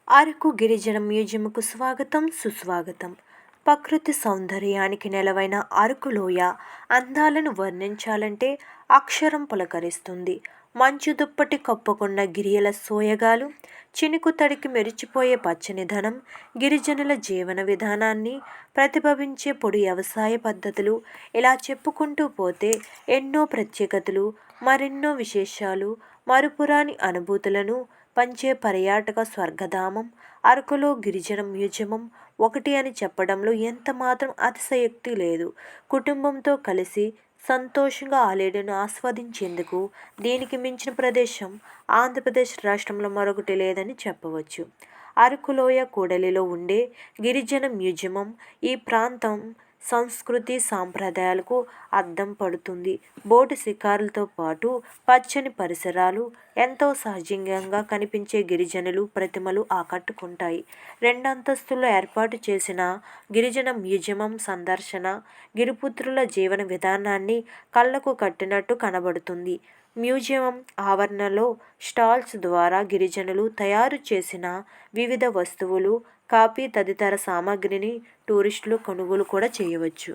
అరకు గిరిజన మ్యూజియంకు స్వాగతం సుస్వాగతం. ప్రకృతి సౌందర్యానికి నెలవైన అరకు లోయ అందాలను వర్ణించాలంటే అక్షరం పులకరిస్తుంది. మంచు దుప్పటి కప్పుకున్న గిరియల సోయగాలు, చినుకు తడికి మెరిచిపోయే పచ్చనిధనం, గిరిజనుల జీవన విధానాన్ని ప్రతిబింబించే పొడి వ్యవసాయ పద్ధతులు, ఇలా చెప్పుకుంటూ పోతే ఎన్నో ప్రత్యేకతలు, మరెన్నో విశేషాలు, మరుపురాని అనుభూతులను పంచే పర్యాటక స్వర్గధామం అరకులో గిరిజన మ్యూజియం ఒకటి అని చెప్పడంలో ఎంత మాత్రం అతిశయోక్తి లేదు. కుటుంబంతో కలిసి సంతోషంగా హాలిడేను ఆస్వాదించేందుకు దీనికి మించిన ప్రదేశం ఆంధ్రప్రదేశ్ రాష్ట్రంలో మరొకటి లేదని చెప్పవచ్చు. అరకులోయ కూడలిలో ఉండే గిరిజన మ్యూజియం ఈ ప్రాంతం సంస్కృతి సాంప్రదాయాలకు అద్దం పడుతుంది. బోటు షికారులతో పాటు పచ్చని పరిసరాలు, ఎంతో సహజంగా కనిపించే గిరిజనులు ప్రతిమలు ఆకట్టుకుంటాయి. 2 అంతస్తుల్లో ఏర్పాటు చేసిన గిరిజన మ్యూజియం సందర్శన గిరిపుత్రుల జీవన విధానాన్ని కళ్ళకు కట్టినట్టు కనబడుతుంది. మ్యూజియం ఆవరణలో స్టాల్స్ ద్వారా గిరిజనులు తయారు చేసిన వివిధ వస్తువులు, కాఫీ తదితర సామాగ్రిని టూరిస్టులు కొనుగోలు కూడా చేయవచ్చు.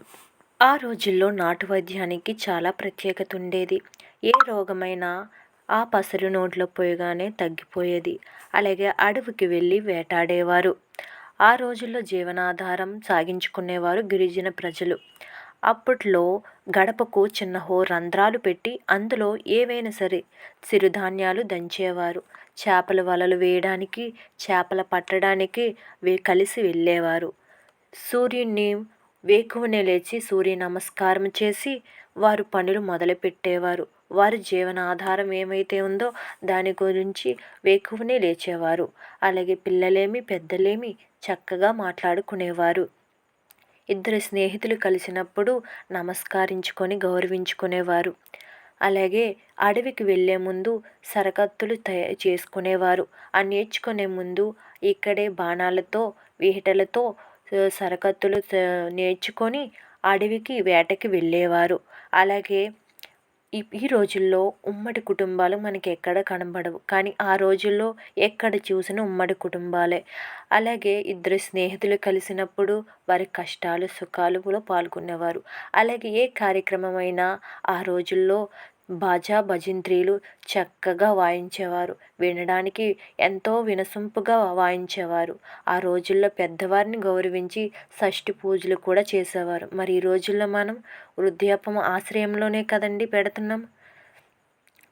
ఆ రోజుల్లో నాటు వైద్యానికి చాలా ప్రత్యేకత ఉండేది. ఏ రోగమైనా ఆ పసరు నోట్లో పోయగానే తగ్గిపోయేది. అలాగే అడవికి వెళ్ళి వేటాడేవారు. ఆ రోజుల్లో జీవనాధారం సాగించుకునేవారు గిరిజన ప్రజలు. అప్పట్లో గడపకు చిన్న రంధ్రాలు పెట్టి అందులో ఏవైనా సరే చిరుధాన్యాలు దంచేవారు. చేపల వలలు వేయడానికి, చేపల పట్టడానికి కలిసి వెళ్ళేవారు. సూర్యుడిని వేకువనే లేచి సూర్య నమస్కారం చేసి వారు పనులు మొదలుపెట్టేవారు. వారి జీవనాధారం ఏమైతే ఉందో దాని గురించి వేకువనే లేచేవారు. అలాగే పిల్లలేమి పెద్దలేమి చక్కగా మాట్లాడుకునేవారు. ఇద్దరు స్నేహితులు కలిసినప్పుడు నమస్కరించుకొని గౌరవించుకునేవారు. అలాగే అడవికి వెళ్ళే ముందు సరకత్తులు తయారు చేసుకునేవారు. ఆ నేర్చుకునే ముందు ఇక్కడే బాణాలతో వీటలతో సరకత్తులు నేర్చుకొని అడవికి వేటకి వెళ్ళేవారు. అలాగే ఈ రోజుల్లో ఉమ్మడి కుటుంబాలు మనకి ఎక్కడ కనబడవు. కానీ ఆ రోజుల్లో ఎక్కడ చూసినా ఉమ్మడి కుటుంబాలే. అలాగే ఇద్దరు స్నేహితులు కలిసినప్పుడు వారి కష్టాలు సుఖాలులో పాల్గొనేవారు. అలాగే ఏ కార్యక్రమమైనా ఆ రోజుల్లో బాజా భజంత్రీలు చక్కగా వాయించేవారు. వినడానికి ఎంతో వినసొంపుగా వాయించేవారు. ఆ రోజుల్లో పెద్దవారిని గౌరవించి షష్ఠి పూజలు కూడా చేసేవారు. మరి ఈ రోజుల్లో మనం వృద్ధాప్యం ఆశ్రయంలోనే కదండి పెడుతున్నాం.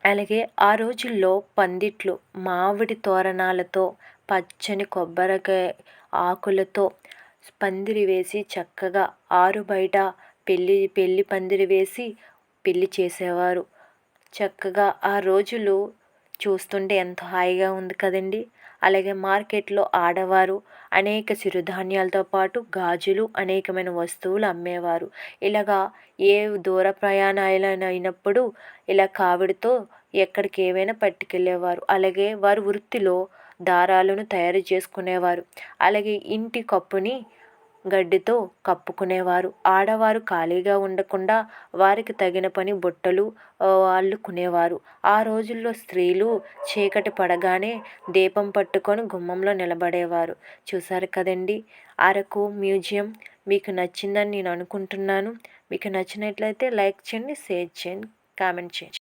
అలాగే ఆ రోజుల్లో పందిట్లు మామిడి తోరణాలతో, పచ్చని కొబ్బరికాయ ఆకులతో పందిరి వేసి చక్కగా ఆరు బయట పెళ్లి పందిరి వేసి పెళ్లి చేసేవారు. చక్కగా ఆ రోజులు చూస్తుంటే ఎంతో హాయిగా ఉంది కదండి. అలాగే మార్కెట్లో ఆడవారు అనేక చిరుధాన్యాలతో పాటు గాజులు అనేకమైన వస్తువులు అమ్మేవారు. ఇలాగా ఏ దూర ప్రయాణాలైనా అయినప్పుడు ఇలా కావిడితో ఎక్కడికి ఏవైనా పట్టుకెళ్ళేవారు. అలాగే వారు వృత్తిలో దారాలను తయారు చేసుకునేవారు. అలాగే ఇంటి కప్పుని గడ్డితో కప్పుకునేవారు. ఆడవారు ఖాళీగా ఉండకుండా వారికి తగిన పని బుట్టలు అల్లుకునేవారు. ఆ రోజుల్లో స్త్రీలు చీకటి పడగానే దీపం పట్టుకొని గుమ్మంలో నిలబడేవారు. చూసారు కదండి అరకు మ్యూజియం. మీకు నచ్చిందని నేను అనుకుంటున్నాను. మీకు నచ్చినట్లయితే లైక్ చేయండి, షేర్ చేయండి, కామెంట్ చేయండి.